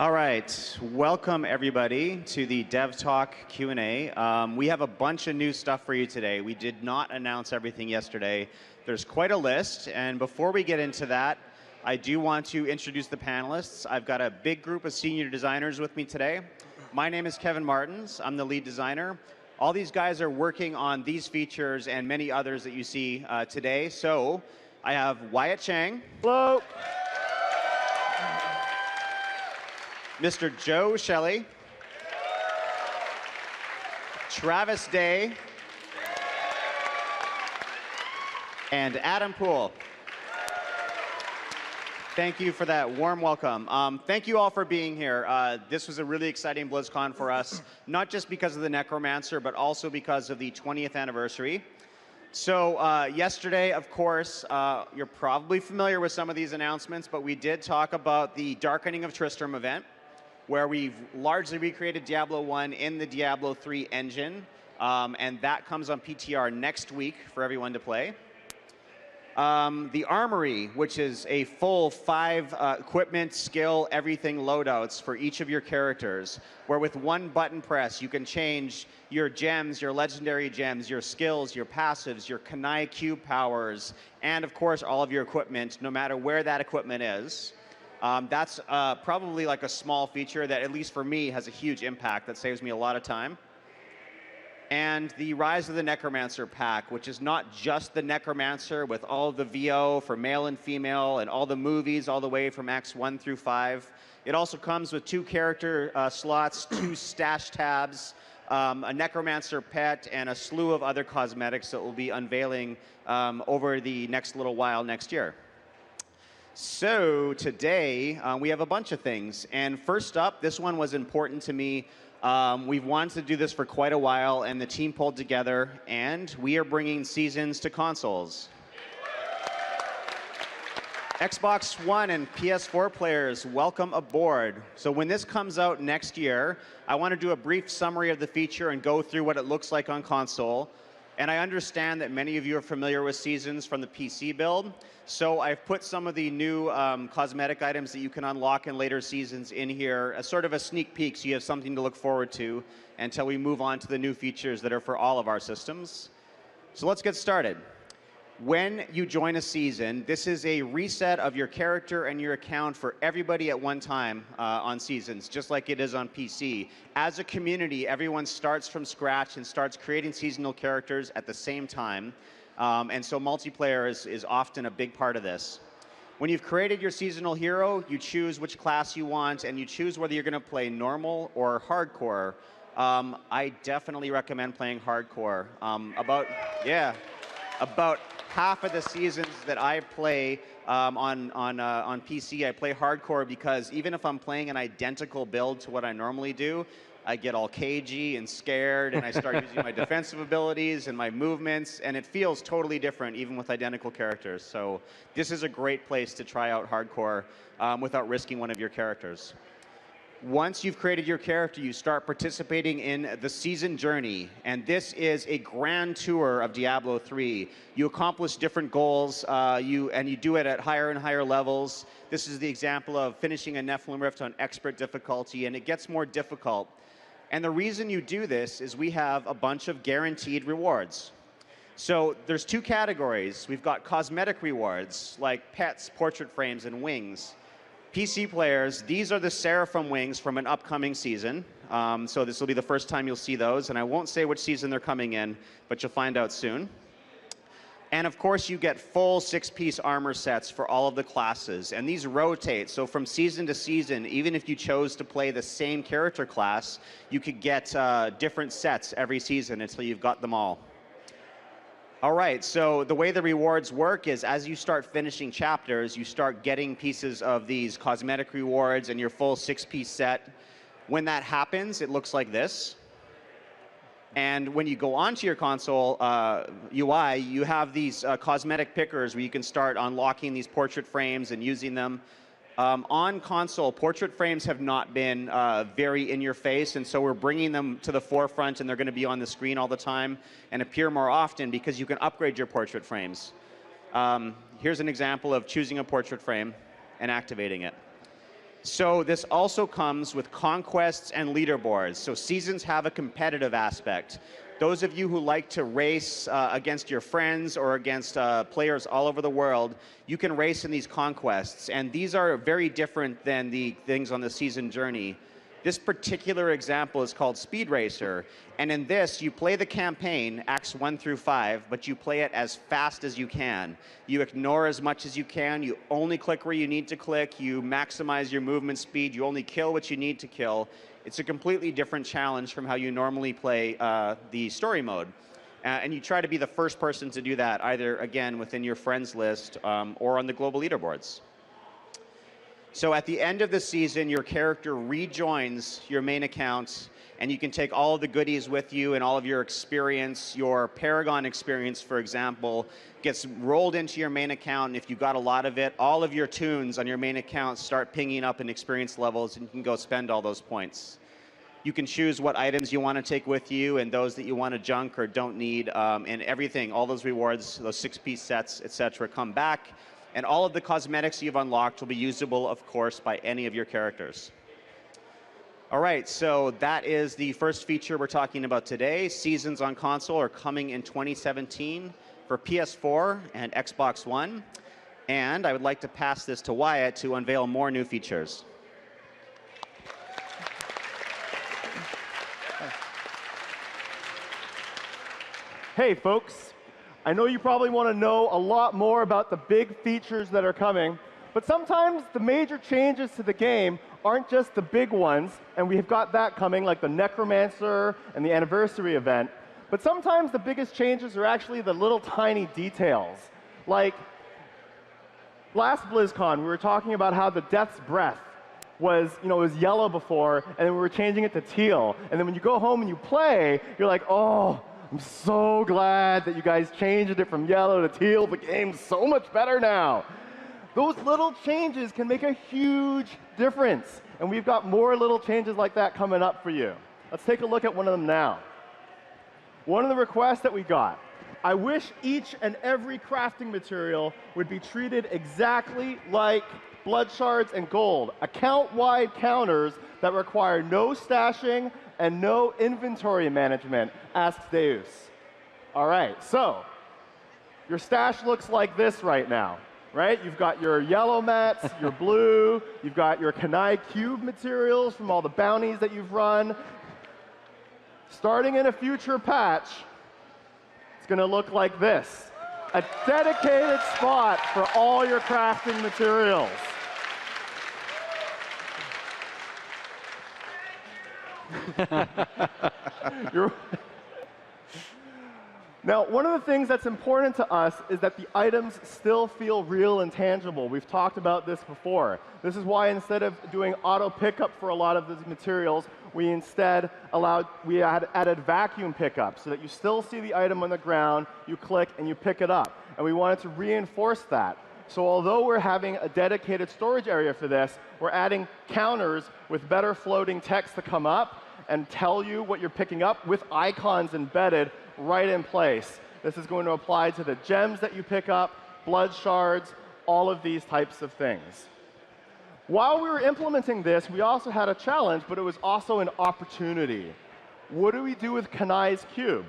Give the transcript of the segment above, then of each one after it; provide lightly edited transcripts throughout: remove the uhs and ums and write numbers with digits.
All right, welcome everybody to the Dev Talk Q&A. We have a bunch of new stuff for you today. We did not announce everything yesterday. There's quite a list, and before we get into that, I do want to introduce the panelists. I've got a big group of senior designers with me today. My name is Kevin Martins. I'm the lead designer. All these guys are working on these features and many others that you see today. So I have Wyatt Chang. Hello. Mr. Joe Shelley, Travis Day, and Adam Poole. Thank you for that warm welcome. Thank you all for being here. This was a really exciting BlizzCon for us, not just because of the Necromancer, but also because of the 20th anniversary. So yesterday, of course, you're probably familiar with some of these announcements, but we did talk about the Darkening of Tristram event, where we've largely recreated Diablo 1 in the Diablo 3 engine, and that comes on PTR next week for everyone to play. The Armory, which is a full 5 equipment, skill, everything loadouts for each of your characters, where with one button press you can change your gems, your legendary gems, your skills, your passives, your KANAI cube powers, and of course all of your equipment, no matter where that equipment is. That's probably like a small feature that, at least for me, has a huge impact. That saves me a lot of time. And the Rise of the Necromancer pack, which is not just the Necromancer with all of the VO for male and female and all the movies all the way from Acts 1 through 5. It also comes with 2 character slots, 2 stash tabs, a Necromancer pet, and a slew of other cosmetics that we'll be unveiling over the next little while next year. So today, we have a bunch of things. And first up, this one was important to me. We've wanted to do this for quite a while, and the team pulled together, and we are bringing Seasons to consoles. Xbox One and PS4 players, welcome aboard. So when this comes out next year, I want to do a brief summary of the feature and go through what it looks like on console. And I understand that many of you are familiar with Seasons from the PC build. So I've put some of the new cosmetic items that you can unlock in later seasons in here as sort of a sneak peek, so you have something to look forward to until we move on to the new features that are for all of our systems. So let's get started. When you join a season, this is a reset of your character and your account for everybody at one time on Seasons, just like it is on PC. As a community, everyone starts from scratch and starts creating seasonal characters at the same time. And so multiplayer is often a big part of this. When you've created your seasonal hero, you choose which class you want, and you choose whether you're going to play normal or hardcore. I definitely recommend playing hardcore. About half of the seasons that I play on PC, I play hardcore because even if I'm playing an identical build to what I normally do, I get all cagey and scared, and I start using my defensive abilities and my movements, and it feels totally different even with identical characters. So this is a great place to try out hardcore without risking one of your characters. Once you've created your character, you start participating in the season journey, and this is a grand tour of Diablo 3. You accomplish different goals, and you do it at higher and higher levels. This is the example of finishing a Nephilim Rift on expert difficulty, and it gets more difficult. And the reason you do this is we have a bunch of guaranteed rewards. So there's 2 categories. We've got cosmetic rewards, like pets, portrait frames, and wings. PC players, these are the Seraphim wings from an upcoming season. So this will be the first time you'll see those. And I won't say which season they're coming in, but you'll find out soon. And of course, you get full 6-piece armor sets for all of the classes. And these rotate. So from season to season, even if you chose to play the same character class, you could get different sets every season until you've got them all. All right, so the way the rewards work is as you start finishing chapters, you start getting pieces of these cosmetic rewards and your full 6-piece set. When that happens, it looks like this. And when you go onto your console UI, you have these cosmetic pickers where you can start unlocking these portrait frames and using them. On console, portrait frames have not been very in your face, and so we're bringing them to the forefront, and they're going to be on the screen all the time and appear more often because you can upgrade your portrait frames. Here's an example of choosing a portrait frame and activating it. So this also comes with conquests and leaderboards. So seasons have a competitive aspect. Those of you who like to race against your friends or against players all over the world, you can race in these conquests. And these are very different than the things on the season journey. This particular example is called Speed Racer. And in this, you play the campaign, Acts 1 through 5, but you play it as fast as you can. You ignore as much as you can. You only click where you need to click. You maximize your movement speed. You only kill what you need to kill. It's a completely different challenge from how you normally play the story mode. And you try to be the first person to do that, either, again, within your friends list or on the global leaderboards. So at the end of the season, your character rejoins your main account, and you can take all of the goodies with you and all of your experience. Your Paragon experience, for example, gets rolled into your main account, and if you got a lot of it, all of your tunes on your main account start pinging up in experience levels, and you can go spend all those points. You can choose what items you want to take with you and those that you want to junk or don't need, and everything, all those rewards, those 6-piece sets, etc., come back. And all of the cosmetics you've unlocked will be usable, of course, by any of your characters. All right, so that is the first feature we're talking about today. Seasons on console are coming in 2017 for PS4 and Xbox One. And I would like to pass this to Wyatt to unveil more new features. Hey, folks. I know you probably want to know a lot more about the big features that are coming, but sometimes the major changes to the game aren't just the big ones, and we've got that coming, like the Necromancer and the anniversary event, but sometimes the biggest changes are actually the little tiny details. Like, last BlizzCon, we were talking about how the Death's Breath was, it was yellow before, and then we were changing it to teal, and then when you go home and you play, you're like, oh, I'm so glad that you guys changed it from yellow to teal. The game's so much better now. Those little changes can make a huge difference. And we've got more little changes like that coming up for you. Let's take a look at one of them now. One of the requests that we got, I wish each and every crafting material would be treated exactly like blood shards and gold, account-wide counters that require no stashing and no inventory management, asks Deus. All right, so your stash looks like this right now, right? You've got your yellow mats, your blue, you've got your KANAI cube materials from all the bounties that you've run. Starting in a future patch, it's going to look like this. A dedicated spot for all your crafting materials. Now, one of the things that's important to us is that the items still feel real and tangible. We've talked about this before. This is why instead of doing auto pickup for a lot of these materials, we instead added vacuum pickup so that you still see the item on the ground, you click, and you pick it up. And we wanted to reinforce that. So although we're having a dedicated storage area for this, we're adding counters with better floating text to come up and tell you what you're picking up with icons embedded right in place. This is going to apply to the gems that you pick up, blood shards, all of these types of things. While we were implementing this, we also had a challenge, but it was also an opportunity. What do we do with KANAI'S cube?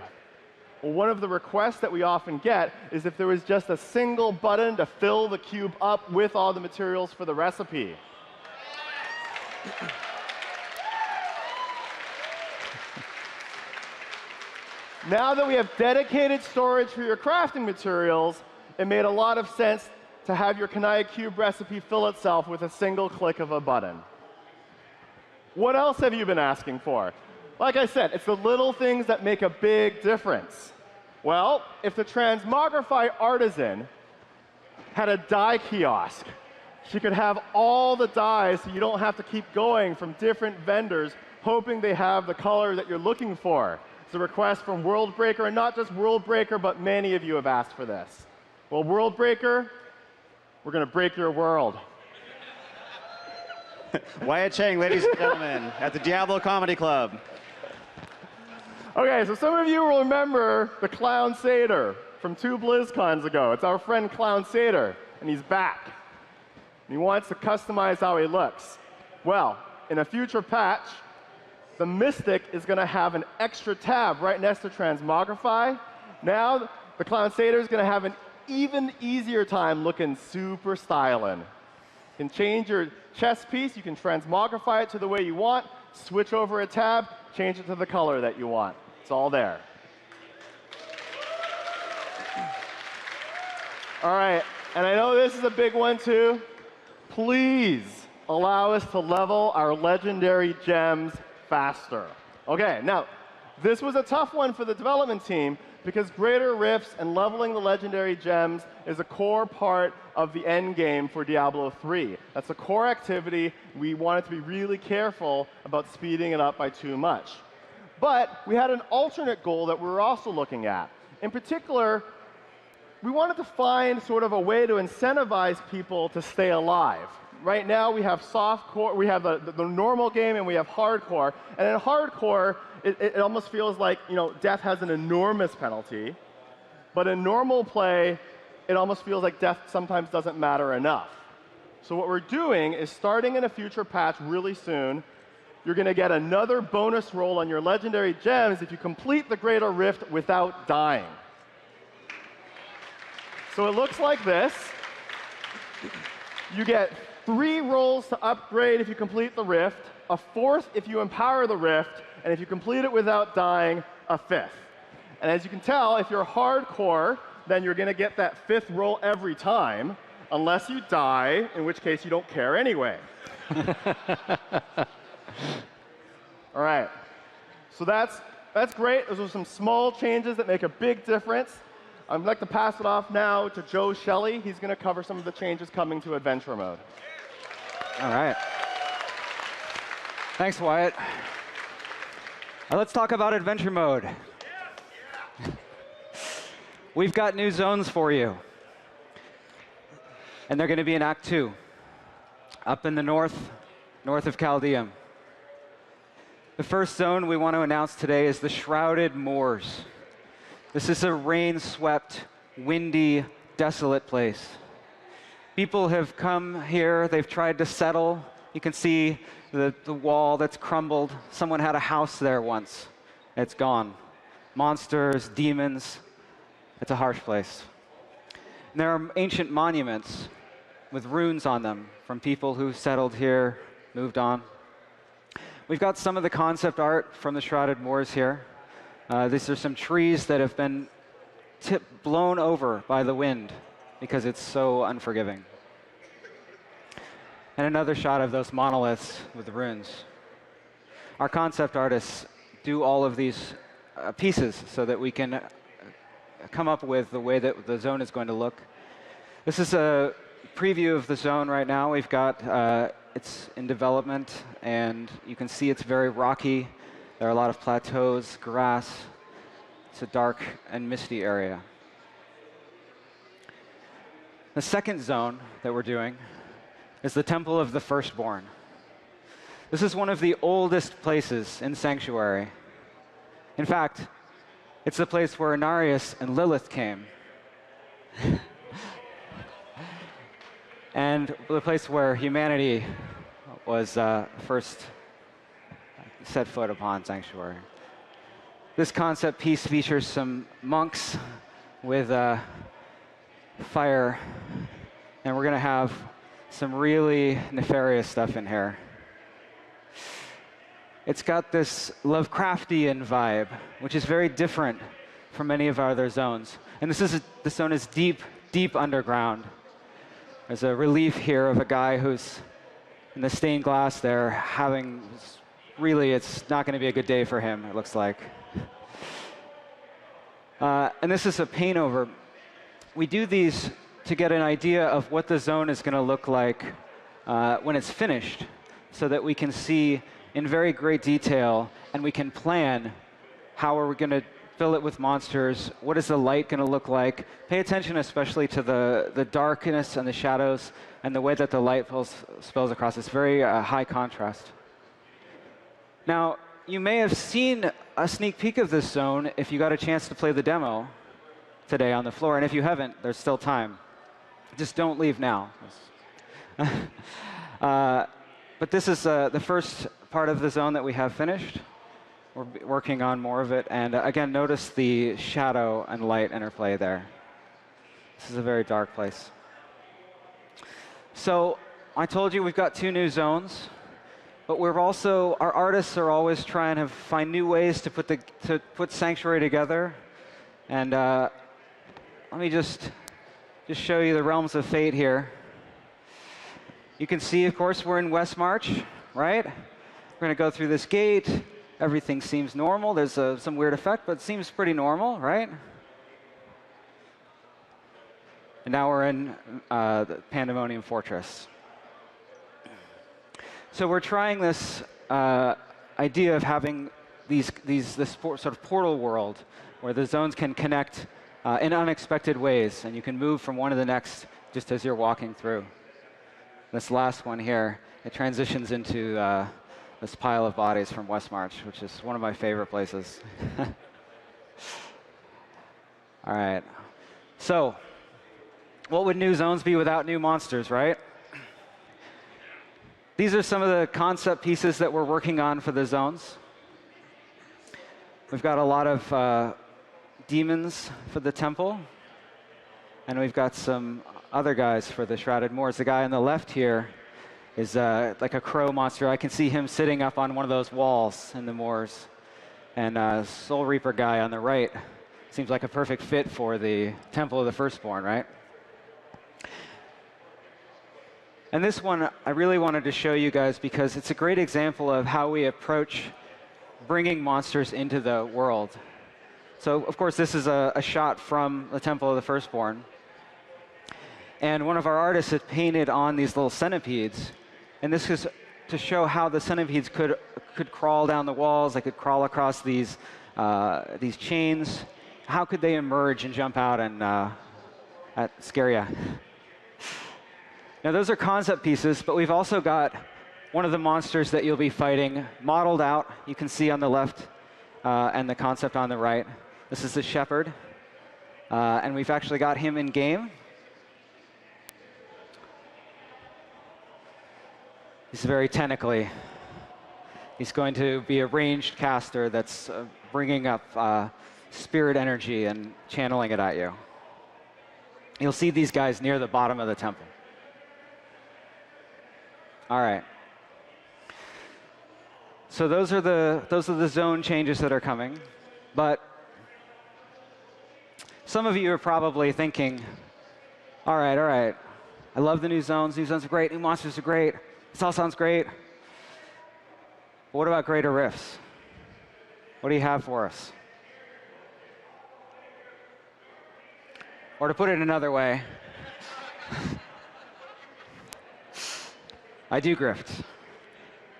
Well, one of the requests that we often get is if there was just a single button to fill the cube up with all the materials for the recipe. Now that we have dedicated storage for your crafting materials, it made a lot of sense to have your KANAI cube recipe fill itself with a single click of a button. What else have you been asking for? Like I said, it's the little things that make a big difference. Well, if the Transmogrify artisan had a dye kiosk, she could have all the dyes so you don't have to keep going from different vendors hoping they have the color that you're looking for. It's a request from Worldbreaker, and not just Worldbreaker, but many of you have asked for this. Well, Worldbreaker, we're going to break your world. Wyatt Chang, ladies and gentlemen, at the Diablo Comedy Club. Okay, so some of you will remember the Clown Satyr from 2 BlizzCons ago. It's our friend Clown Satyr, and he's back. And he wants to customize how he looks. Well, in a future patch, the Mystic is going to have an extra tab right next to Transmogrify. Now, the Crusader is going to have an even easier time looking super styling. You can change your chess piece, you can transmogrify it to the way you want, switch over a tab, change it to the color that you want. It's all there. All right, and I know this is a big one too. Please allow us to level our legendary gems faster. Okay, now, this was a tough one for the development team because greater rifts and leveling the legendary gems is a core part of the end game for Diablo 3. That's a core activity. We wanted to be really careful about speeding it up by too much. But we had an alternate goal that we were also looking at. In particular, we wanted to find sort of a way to incentivize people to stay alive. Right now, we have softcore, we have the normal game, and we have hardcore. And in hardcore, it almost feels like death has an enormous penalty. But in normal play, it almost feels like death sometimes doesn't matter enough. So what we're doing is starting in a future patch really soon, you're going to get another bonus roll on your legendary gems if you complete the Greater Rift without dying. So it looks like this. You get 3 rolls to upgrade if you complete the Rift, a 4th if you empower the Rift, and if you complete it without dying, a 5th. And as you can tell, if you're hardcore, then you're going to get that 5th roll every time, unless you die, in which case you don't care anyway. All right. So that's great. Those are some small changes that make a big difference. I'd like to pass it off now to Joe Shelley. He's going to cover some of the changes coming to Adventure Mode. All right. Thanks, Wyatt. Let's talk about Adventure Mode. We've got new zones for you. And they're going to be in Act 2, up in the north of Chaldeum. The first zone we want to announce today is the Shrouded Moors. This is a rain-swept, windy, desolate place. People have come here, they've tried to settle. You can see the wall that's crumbled. Someone had a house there once. It's gone. Monsters, demons. It's a harsh place. And there are ancient monuments with runes on them from people who settled here, moved on. We've got some of the concept art from the Shrouded Moors here. These are some trees that have been blown over by the wind because it's so unforgiving. And another shot of those monoliths with the runes. Our concept artists do all of these pieces so that we can come up with the way that the zone is going to look. This is a preview of the zone right now. We've got, it's in development, and you can see it's very rocky. There are a lot of plateaus, grass. It's a dark and misty area. The second zone that we're doing is the Temple of the Firstborn. This is one of the oldest places in Sanctuary. In fact, it's the place where Inarius and Lilith came. And the place where humanity was first set foot upon Sanctuary. This concept piece features some monks with fire, and we're going to have some really nefarious stuff in here. It's got this Lovecraftian vibe, which is very different from many of our other zones. And this zone is deep, deep underground. There's a relief here of a guy who's in the stained glass there having, really, it's not going to be a good day for him, it looks like. And this is a paint over. We do these to get an idea of what the zone is going to look like when it's finished, so that we can see in very great detail, and we can plan how are we going to fill it with monsters, what is the light going to look like. Pay attention especially to the darkness and the shadows and the way that the light spills across. It's very high contrast. Now, you may have seen a sneak peek of this zone if you got a chance to play the demo today on the floor, and if you haven't, there's still time. Just don't leave now. But this is the first part of the zone that we have finished. We're working on more of it. And again, notice the shadow and light interplay there. This is a very dark place. So I told you we've got 2 new zones. But we're also, our artists are always trying to find new ways to put Sanctuary together. And let me just show you the realms of fate here. You can see, of course, we're in West March, right? We're going to go through this gate. Everything seems normal. There's some weird effect, but it seems pretty normal, right? And now we're in the Pandemonium Fortress. So we're trying this idea of having this sort of portal world where the zones can connect in unexpected ways, and you can move from one to the next just as you're walking through. This last one here, it transitions into this pile of bodies from West March, which is one of my favorite places. All right. So what would new zones be without new monsters, right? These are some of the concept pieces that we're working on for the zones. We've got a lot of demons for the temple, and we've got some other guys for the Shrouded Moors. The guy on the left here is like a crow monster. I can see him sitting up on one of those walls in the moors. And Soul Reaper guy on the right seems like a perfect fit for the Temple of the Firstborn, right? And this one I really wanted to show you guys because it's a great example of how we approach bringing monsters into the world. So, of course, this is a shot from the Temple of the Firstborn. And one of our artists had painted on these little centipedes. And this is to show how the centipedes could crawl down the walls. They could crawl across these chains. How could they emerge and jump out and scare you? Now, those are concept pieces, but we've also got one of the monsters that you'll be fighting modeled out. You can see on the left and the concept on the right. This is the shepherd. And we've actually got him in game. He's very tentacly. He's going to be a ranged caster that's bringing up spirit energy and channeling it at you. You'll see these guys near the bottom of the temple. All right. So those are the zone changes that are coming. But some of you are probably thinking, all right. I love the new zones. New zones are great. New monsters are great. This all sounds great. But what about greater rifts? What do you have for us? Or to put it another way, I do grift.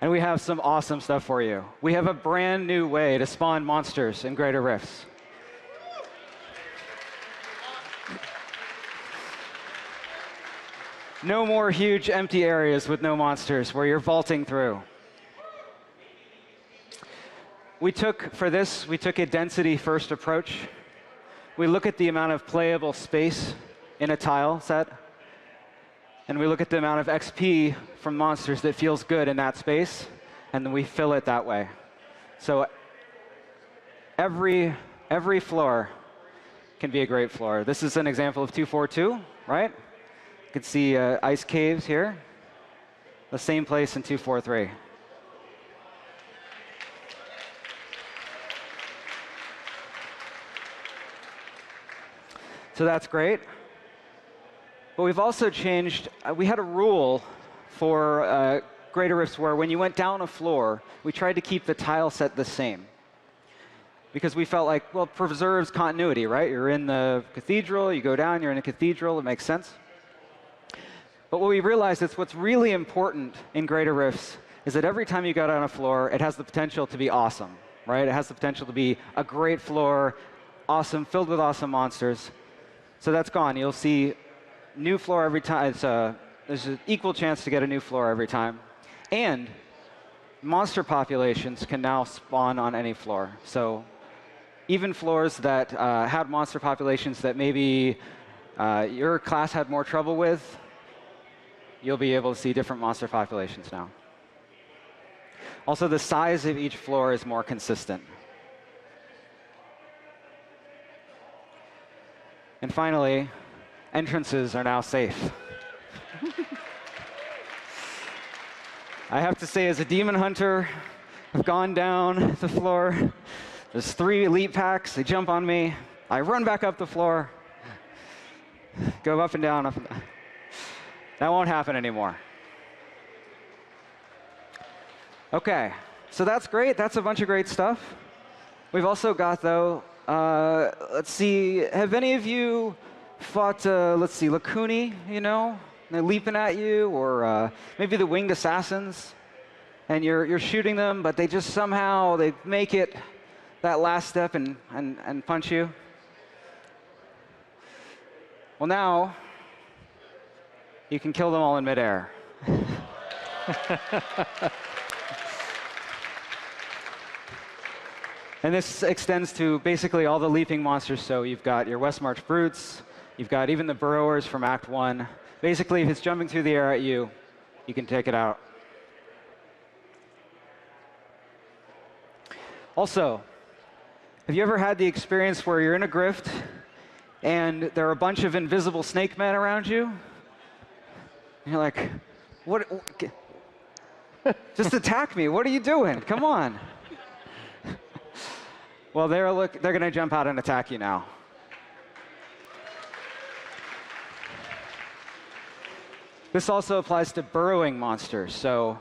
And we have some awesome stuff for you. We have a brand new way to spawn monsters in greater rifts. No more huge empty areas with no monsters where you're vaulting through. For this, we took a density-first approach. We look at the amount of playable space in a tile set, and we look at the amount of XP from monsters that feels good in that space, and then we fill it that way. So every floor can be a great floor. This is an example of 242, right? You can see ice caves here. The same place in 243. So that's great. But we've also changed, we had a rule for greater rifts where when you went down a floor, we tried to keep the tile set the same. Because we felt like, well, it preserves continuity, right? You're in the cathedral, you go down, you're in a cathedral, it makes sense. But what we realized is what's really important in greater rifts is that every time you go down a floor, it has the potential to be awesome, right? It has the potential to be a great floor, awesome, filled with awesome monsters. So that's gone. You'll see new floor every time. There's an equal chance to get a new floor every time. And monster populations can now spawn on any floor. So even floors that had monster populations that maybe your class had more trouble with, you'll be able to see different monster populations now. Also, the size of each floor is more consistent. And finally, entrances are now safe. I have to say, as a demon hunter, I've gone down the floor. There's 3 elite packs. They jump on me. I run back up the floor. Go up and down, up and down. That won't happen anymore. OK, so that's great. That's a bunch of great stuff. We've also got, though, let's see, have any of you fought, let's see, Lakuni, you know? They're leaping at you, or maybe the winged assassins, and you're shooting them, but they just somehow, they make it that last step and punch you. Well, now, you can kill them all in midair. And this extends to basically all the leaping monsters. So you've got your Westmarch Brutes. You've got even the Burrowers from Act 1. Basically, if it's jumping through the air at you, you can take it out. Also, have you ever had the experience where you're in a grift and there are a bunch of invisible snake men around you? And you're like, what? Just attack me. What are you doing? Come on. Well, they're going to jump out and attack you now. This also applies to burrowing monsters. So,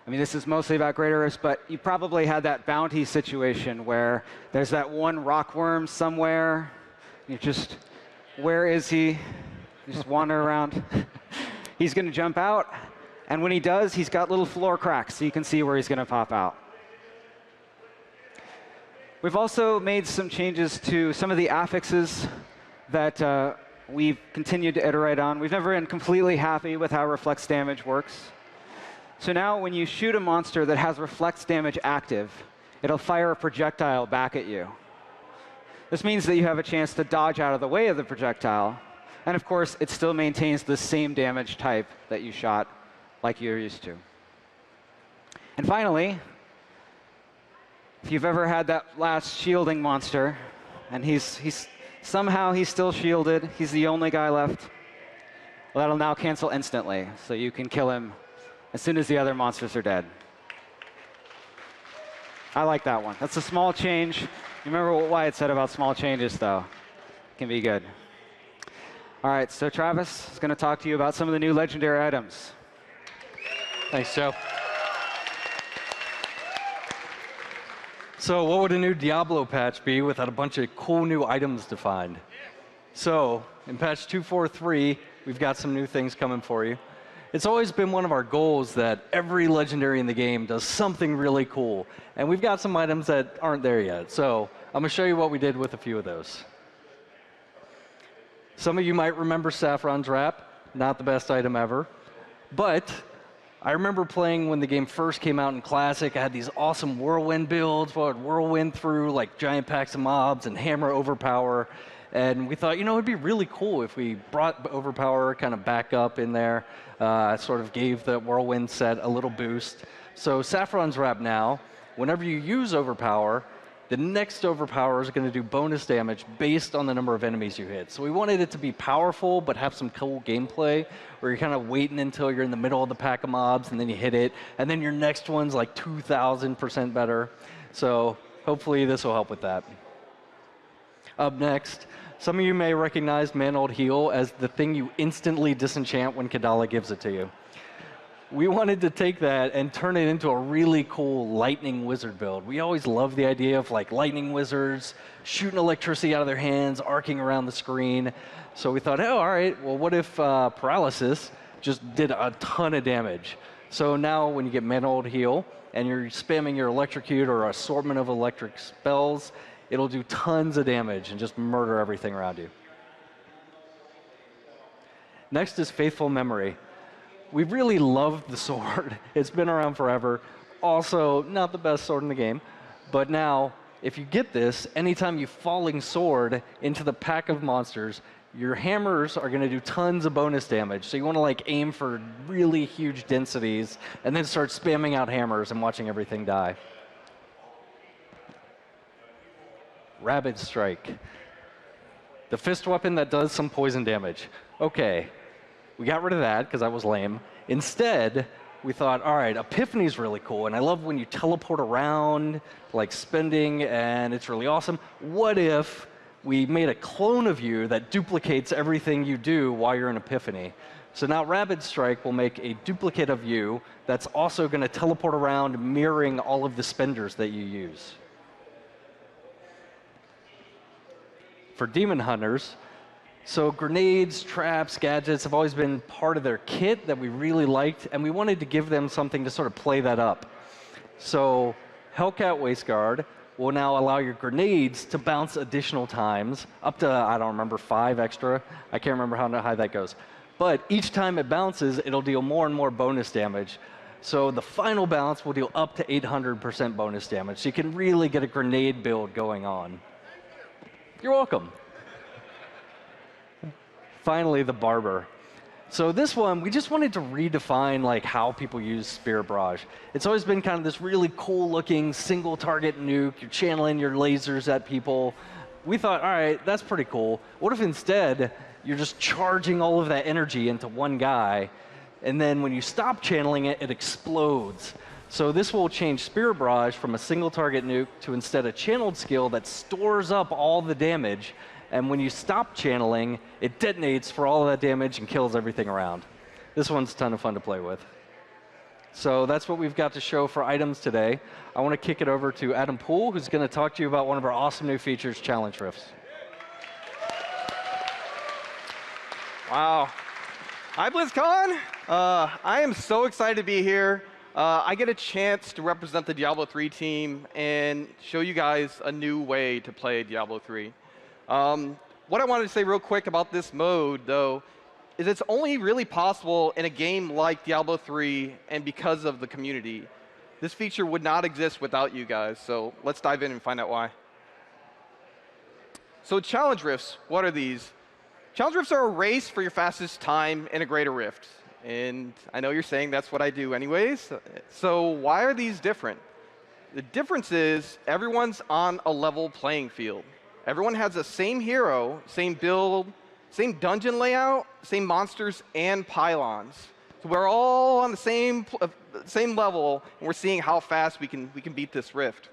I mean, this is mostly about greater rifts, but you probably had that bounty situation where there's that one rockworm somewhere. You just, where is he? You just wander around. He's going to jump out, and when he does, he's got little floor cracks, so you can see where he's going to pop out. We've also made some changes to some of the affixes that we've continued to iterate on. We've never been completely happy with how reflex damage works. So now when you shoot a monster that has reflex damage active, it'll fire a projectile back at you. This means that you have a chance to dodge out of the way of the projectile. And of course, it still maintains the same damage type that you shot like you're used to. And finally, if you've ever had that last shielding monster, and somehow he's still shielded, he's the only guy left, well, that'll now cancel instantly, so you can kill him as soon as the other monsters are dead. I like that one. That's a small change. You remember what Wyatt said about small changes, though. It can be good. All right, so Travis is going to talk to you about some of the new legendary items. Thanks, Joe. So what would a new Diablo patch be without a bunch of cool new items defined? So in patch 2.4.3, we've got some new things coming for you. It's always been one of our goals that every legendary in the game does something really cool. And we've got some items that aren't there yet. So I'm going to show you what we did with a few of those. Some of you might remember Saffron's Wrap. Not the best item ever. But I remember playing when the game first came out in Classic. I had these awesome whirlwind builds where I'd whirlwind through like giant packs of mobs and hammer overpower. And we thought, you know, it'd be really cool if we brought overpower kind of back up in there. Sort of gave the whirlwind set a little boost. So Saffron's Wrap now, whenever you use overpower, the next overpower is going to do bonus damage based on the number of enemies you hit. So we wanted it to be powerful, but have some cool gameplay, where you're kind of waiting until you're in the middle of the pack of mobs, and then you hit it, and then your next one's like 2,000% better. So hopefully this will help with that. Up next, some of you may recognize Mantled Heal as the thing you instantly disenchant when Kadala gives it to you. We wanted to take that and turn it into a really cool lightning wizard build. We always loved the idea of like lightning wizards shooting electricity out of their hands, arcing around the screen. So we thought, oh, all right, well, what if paralysis just did a ton of damage? So now when you get Mantled Heal and you're spamming your electrocute or assortment of electric spells, it'll do tons of damage and just murder everything around you. Next is Faithful Memory. We really loved the sword. It's been around forever. Also, not the best sword in the game. But now, if you get this, anytime you falling sword into the pack of monsters, your hammers are going to do tons of bonus damage. So you want to like aim for really huge densities and then start spamming out hammers and watching everything die. Rabid Strike. The fist weapon that does some poison damage. Okay, we got rid of that because that was lame. Instead, we thought, all right, Epiphany's really cool, and I love when you teleport around, like spending, and it's really awesome. What if we made a clone of you that duplicates everything you do while you're in Epiphany? So now Rabid Strike will make a duplicate of you that's also going to teleport around, mirroring all of the spenders that you use. For Demon Hunters, so grenades, traps, gadgets have always been part of their kit that we really liked, and we wanted to give them something to sort of play that up. So Hellcat Waistguard will now allow your grenades to bounce additional times, up to, I don't remember, 5 extra. I can't remember how high that goes. But each time it bounces, it'll deal more and more bonus damage. So the final bounce will deal up to 800% bonus damage. So you can really get a grenade build going on. You're welcome. Finally, the Barber. So this one, we just wanted to redefine like how people use Spirit Barrage. It's always been kind of this really cool-looking single-target nuke. You're channeling your lasers at people. We thought, all right, that's pretty cool. What if instead you're just charging all of that energy into one guy, and then when you stop channeling it, it explodes. So this will change Spirit Barrage from a single-target nuke to instead a channeled skill that stores up all the damage. And when you stop channeling, it detonates for all of that damage and kills everything around. This one's a ton of fun to play with. So that's what we've got to show for items today. I want to kick it over to Adam Poole, who's going to talk to you about one of our awesome new features, Challenge Rifts. Wow. Hi, BlizzCon. I am so excited to be here. I get a chance to represent the Diablo 3 team and show you guys a new way to play Diablo 3. What I wanted to say real quick about this mode, though, is it's only really possible in a game like Diablo 3 and because of the community. This feature would not exist without you guys, so let's dive in and find out why. So Challenge Rifts, what are these? Challenge Rifts are a race for your fastest time in a greater rift. And I know you're saying that's what I do anyways. So why are these different? The difference is everyone's on a level playing field. Everyone has the same hero, same build, same dungeon layout, same monsters and pylons. So we're all on the same level, and we're seeing how fast we can beat this rift.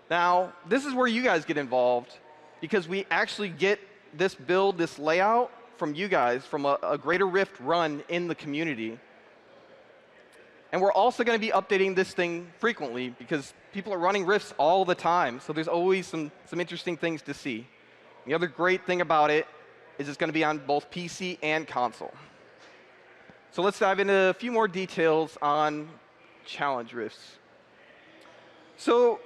Now, this is where you guys get involved, because we actually get this build, this layout from you guys, from a greater rift run in the community. And we're also going to be updating this thing frequently, because people are running rifts all the time, so there's always some interesting things to see. The other great thing about it is it's going to be on both PC and console. So let's dive into a few more details on Challenge Rifts. So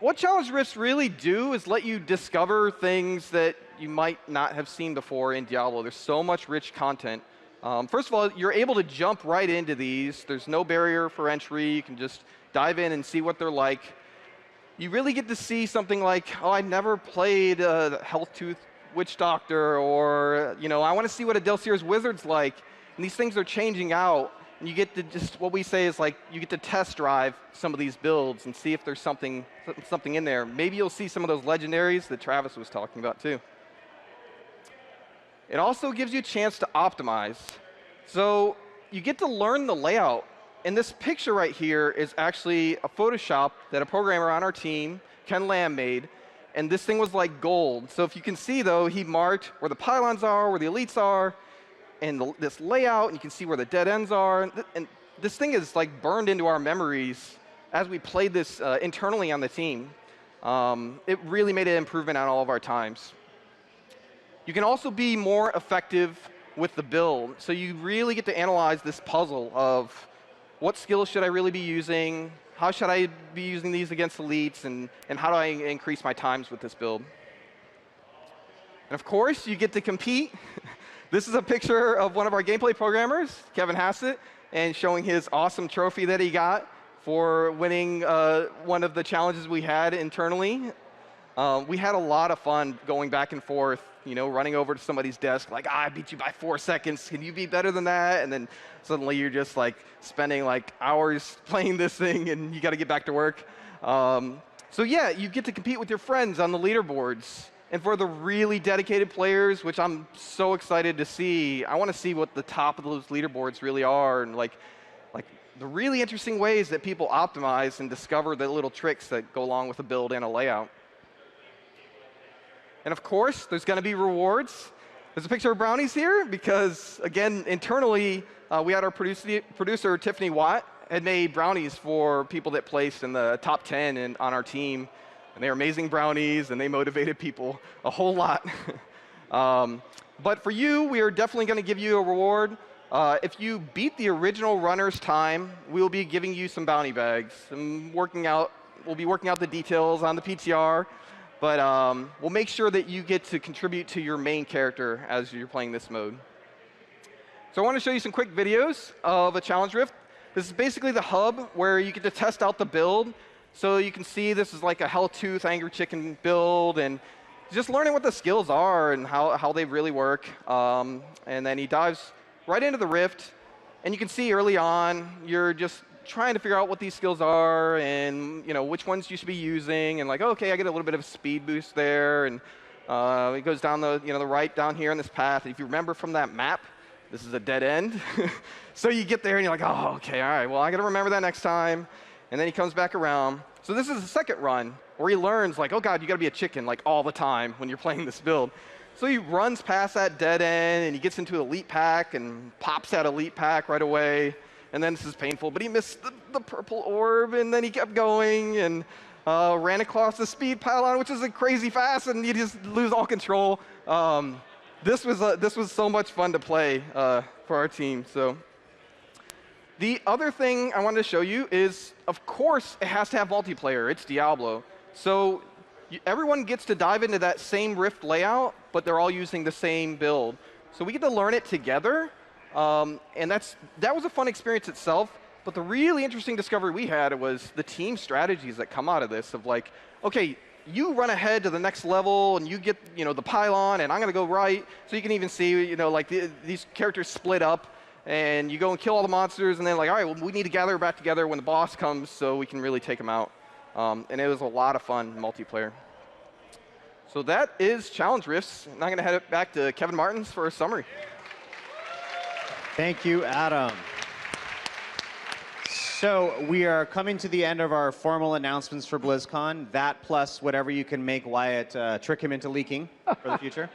what Challenge Rifts really do is let you discover things that you might not have seen before in Diablo. There's so much rich content. First of all, you're able to jump right into these. There's no barrier for entry. You can just dive in and see what they're like. You really get to see something like, oh, I've never played Health Tooth Witch Doctor, or I want to see what a Delcyr's Wizard's like. And these things are changing out, and you get to just, what we say is like, you get to test drive some of these builds and see if there's something in there. Maybe you'll see some of those legendaries that Travis was talking about too. It also gives you a chance to optimize. So you get to learn the layout. And this picture right here is actually a Photoshop that a programmer on our team, Ken Lamb, made. And this thing was like gold. So if you can see, though, he marked where the pylons are, where the elites are, and this layout, and you can see where the dead ends are. And this thing is like burned into our memories as we played this internally on the team. It really made an improvement on all of our times. You can also be more effective with the build. So you really get to analyze this puzzle of what skills should I really be using, how should I be using these against elites, and how do I increase my times with this build. And of course, you get to compete. This is a picture of one of our gameplay programmers, Kevin Hassett, and showing his awesome trophy that he got for winning one of the challenges we had internally. We had a lot of fun going back and forth running over to somebody's desk, like, I beat you by 4 seconds. Can you be better than that? And then suddenly you're just like spending like hours playing this thing, and you got to get back to work. So yeah, you get to compete with your friends on the leaderboards. And for the really dedicated players, which I'm so excited to see, I want to see what the top of those leaderboards really are, and like the really interesting ways that people optimize and discover the little tricks that go along with a build and a layout. And of course, there's going to be rewards. There's a picture of brownies here because, again, internally, we had our producer, Tiffany Watt, had made brownies for people that placed in the top 10 on our team. And they were amazing brownies, and they motivated people a whole lot. But for you, we are definitely going to give you a reward. If you beat the original runner's time, we'll be giving you some bounty bags. We'll be working out the details on the PTR. But we'll make sure that you get to contribute to your main character as you're playing this mode. So I want to show you some quick videos of a challenge rift. This is basically the hub where you get to test out the build. So you can see this is like a Helltooth Angry Chicken build, and just learning what the skills are and how they really work. And then he dives right into the rift. And you can see early on, you're just trying to figure out what these skills are and which ones you should be using. And like, okay, I get a little bit of a speed boost there. And it goes down the right down here on this path. If you remember from that map, this is a dead end. So you get there and you're like, oh, okay, all right, well, I got to remember that next time. And then he comes back around. So this is the second run where he learns, like, oh, God, you got to be a chicken, like, all the time when you're playing this build. So he runs past that dead end, and he gets into Elite Pack and pops that Elite Pack right away. And then this is painful, but he missed the purple orb, and then he kept going and ran across the speed pylon, which is crazy fast, and you just lose all control. This was so much fun to play for our team. So the other thing I wanted to show you is, of course, it has to have multiplayer. It's Diablo. So everyone gets to dive into that same rift layout, but they're all using the same build. So we get to learn it together, and that was a fun experience itself. But the really interesting discovery we had was the team strategies that come out of this, of like, okay, you run ahead to the next level, and you get the pylon, and I'm going to go right. So you can even see like these characters split up. And you go and kill all the monsters, and then like, all right, well, we need to gather back together when the boss comes so we can really take him out. And it was a lot of fun multiplayer. So that is Challenge Rifts. And I'm going to head it back to Kevin Martins for a summary. Thank you, Adam. So we are coming to the end of our formal announcements for BlizzCon. That plus whatever you can make Wyatt trick him into leaking for the future.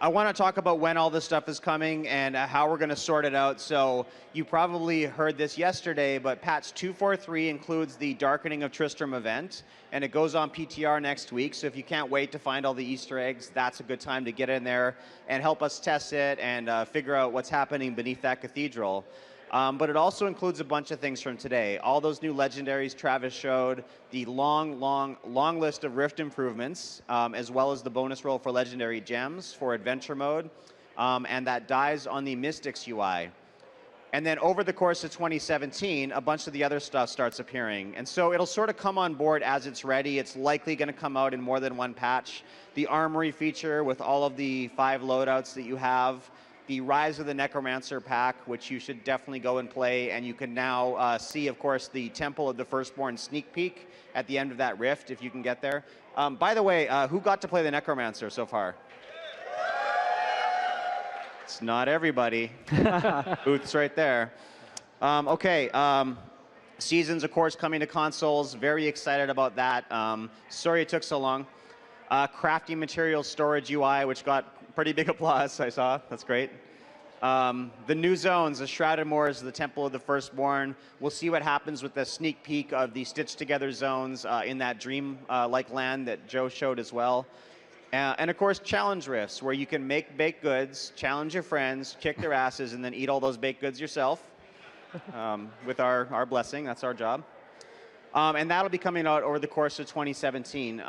I want to talk about when all this stuff is coming and how we're going to sort it out. So you probably heard this yesterday, but patch 243 includes the Darkening of Tristram event, and it goes on PTR next week. So if you can't wait to find all the Easter eggs, that's a good time to get in there and help us test it and figure out what's happening beneath that cathedral. But it also includes a bunch of things from today. All those new legendaries Travis showed, the long list of Rift improvements, as well as the bonus roll for legendary gems for adventure mode, and that dies on the Mystics UI. And then over the course of 2017, a bunch of the other stuff starts appearing. And so it'll sort of come on board as it's ready. It's likely going to come out in more than one patch. The Armory feature with all of the 5 loadouts that you have. The Rise of the Necromancer pack, which you should definitely go and play. And you can now see, of course, the Temple of the Firstborn sneak peek at the end of that rift, if you can get there. By the way, who got to play the Necromancer so far? It's not everybody. Booth's right there. Seasons, of course, coming to consoles. Very excited about that. Sorry it took so long. Crafting materials storage UI, which got pretty big applause, I saw. That's great. The new zones, the Shrouded Moors, the Temple of the Firstborn. We'll see what happens with the sneak peek of the stitched together zones in that dream-like land that Joe showed as well. And of course, challenge rifts, where you can make baked goods, challenge your friends, kick their asses, and then eat all those baked goods yourself with our blessing. That's our job. And that'll be coming out over the course of 2017.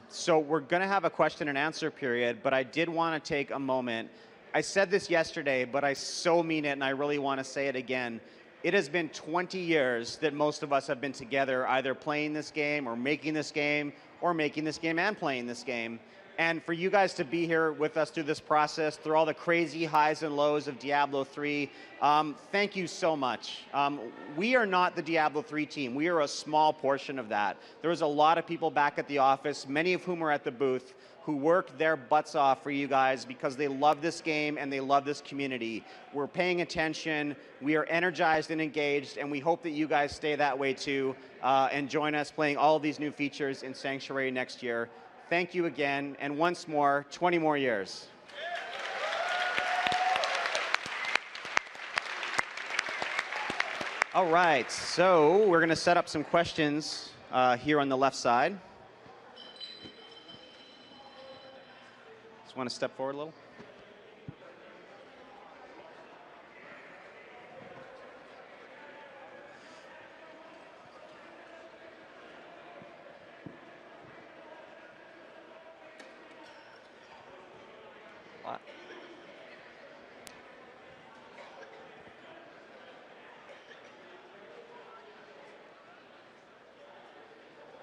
So we're going to have a question and answer period, but I did want to take a moment. I said this yesterday, but I so mean it, and I really want to say it again. It has been 20 years that most of us have been together, either playing this game or making this game and playing this game. And for you guys to be here with us through this process, through all the crazy highs and lows of Diablo 3, thank you so much. We are not the Diablo 3 team. We are a small portion of that. There was a lot of people back at the office, many of whom are at the booth, who worked their butts off for you guys because they love this game and they love this community. We're paying attention, we are energized and engaged, and we hope that you guys stay that way too, and join us playing all of these new features in Sanctuary next year. Thank you again, and once more, 20 more years. All right, so we're going to set up some questions here on the left side. Just want to step forward a little.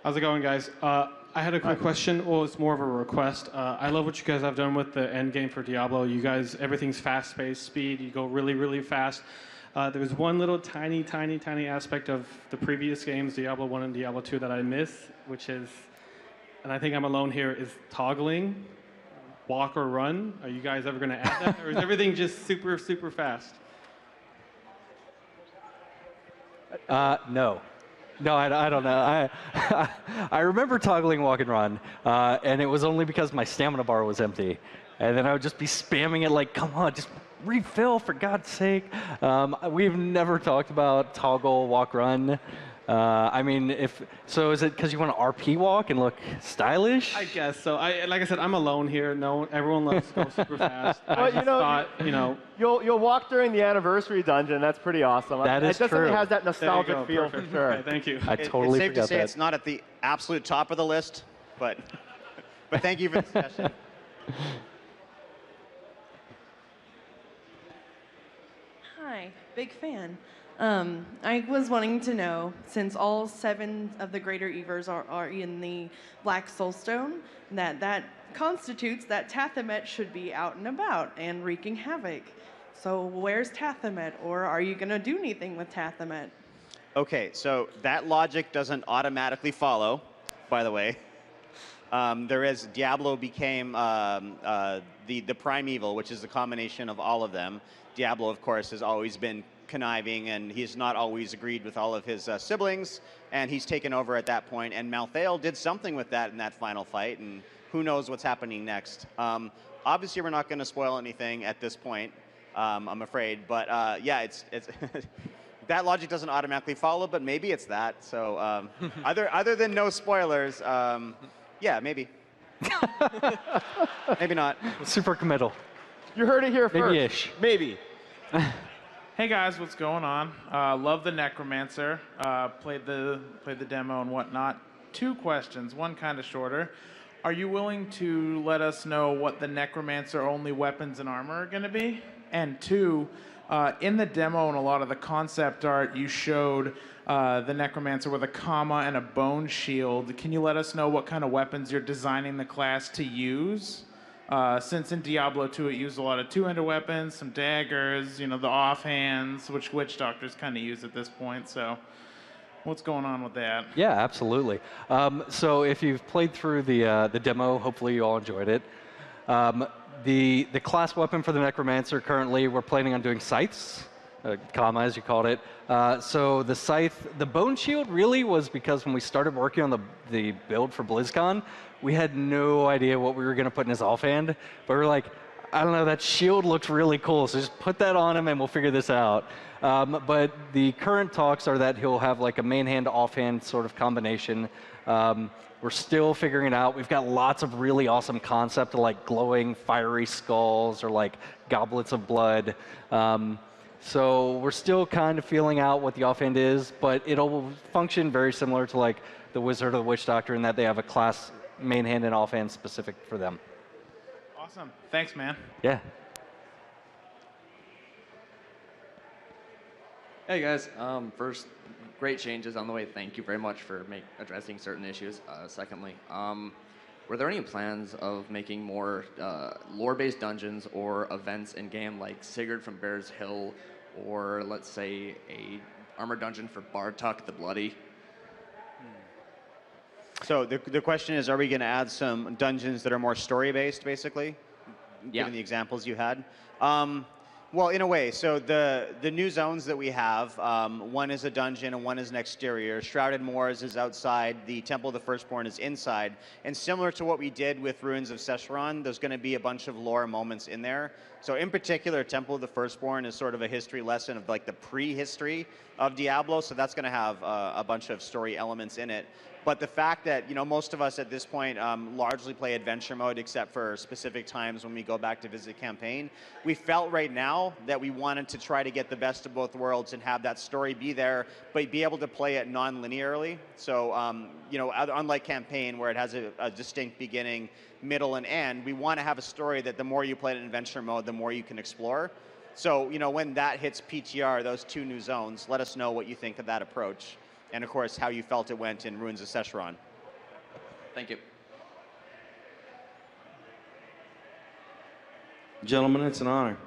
How's it going, guys? I had a quick question. Well, it's more of a request. I love what you guys have done with the end game for Diablo. You guys, everything's fast-paced, speed. You go really, really fast. There was one little tiny aspect of the previous games, Diablo 1 and Diablo 2, that I miss, which is, and I think I'm alone here, is toggling, walk or run. Are you guys ever going to add that? Or is everything just super, super fast? No. No, I don't know. I remember toggling walk and run, and it was only because my stamina bar was empty. And then I would just be spamming it like, come on, just refill for God's sake. We've never talked about toggle walk run. I mean, so is it because you want to RP walk and look stylish? I guess so. Like I said, I'm alone here. No, everyone loves to go super fast. Well, I just thought, you'll walk during the anniversary dungeon. That's pretty awesome. That is true. It definitely true. has that nostalgic feel Perfect. for sure. Okay, thank you. I totally It's safe to forgot say that. it's not at the absolute top of the list, but thank you for the suggestion. Hi, big fan. I was wanting to know, since all 7 of the Greater Evers are in the Black Soulstone, that constitutes that Tathamet should be out and about and wreaking havoc. So where's Tathamet, or are you going to do anything with Tathamet? Okay, so that logic doesn't automatically follow, by the way. Diablo became the primeval, which is the combination of all of them. Diablo, of course, has always been conniving, and he's not always agreed with all of his siblings, and he's taken over at that point. And Malthael did something with that in that final fight, and who knows what's happening next. Obviously, we're not going to spoil anything at this point, I'm afraid, but yeah, it's that logic doesn't automatically follow, but maybe it's that. So other than no spoilers, yeah, maybe. Maybe not. Super committal. You heard it here first. Maybe-ish. Maybe. Hey guys, what's going on? Love the Necromancer. Played the demo and whatnot. 2 questions, one kind of shorter. Are you willing to let us know what the Necromancer only weapons and armor are going to be? And 2, in the demo and a lot of the concept art, you showed the Necromancer with a comma and a bone shield. Can you let us know what kind of weapons you're designing the class to use? Since in Diablo 2 it used a lot of two-handed weapons, some daggers, the offhands, which witch doctors kind of use at this point. So what's going on with that? Yeah, absolutely. So if you've played through the demo, hopefully you all enjoyed it. The class weapon for the Necromancer currently, we're planning on doing scythes, comma as you called it. So the scythe, the bone shield really was because when we started working on the build for BlizzCon, we had no idea what we were going to put in his offhand, but we were like, I don't know, that shield looks really cool, so just put that on him and we'll figure this out. But the current talks are that he'll have like a main hand, offhand sort of combination. We're still figuring it out. We've got lots of really awesome concept of like glowing fiery skulls or like goblets of blood. So we're still kind of feeling out what the offhand is, but it'll function very similar to like the Wizard or the Witch Doctor in that they have a class main hand and offhand specific for them. Awesome. Thanks, man. Yeah. Hey guys, first, great changes on the way. Thank you very much for addressing certain issues. Secondly, were there any plans of making more lore-based dungeons or events in-game, like Sigurd from Bear's Hill, or let's say a armored dungeon for Bartok the Bloody? So the question is, are we going to add some dungeons that are more story-based, basically? Yeah. Given the examples you had. Well, in a way. So the new zones that we have, one is a dungeon and one is an exterior. Shrouded Moors is outside. The Temple of the Firstborn is inside. And similar to what we did with Ruins of Sescheron, there's going to be a bunch of lore moments in there. So in particular, Temple of the Firstborn is sort of a history lesson of like the prehistory of Diablo. So that's going to have a bunch of story elements in it. But the fact that, you know, most of us at this point largely play adventure mode except for specific times when we go back to visit campaign, we felt right now that we wanted to try to get the best of both worlds and have that story be there, but be able to play it non-linearly. So, you know, unlike campaign where it has a distinct beginning, middle, and end, we want to have a story that the more you play it in adventure mode, the more you can explore. So, you know, when that hits PTR, those two new zones, let us know what you think of that approach. And of course, how you felt it went in Ruins of Sescheron. Thank you. Gentlemen, it's an honor.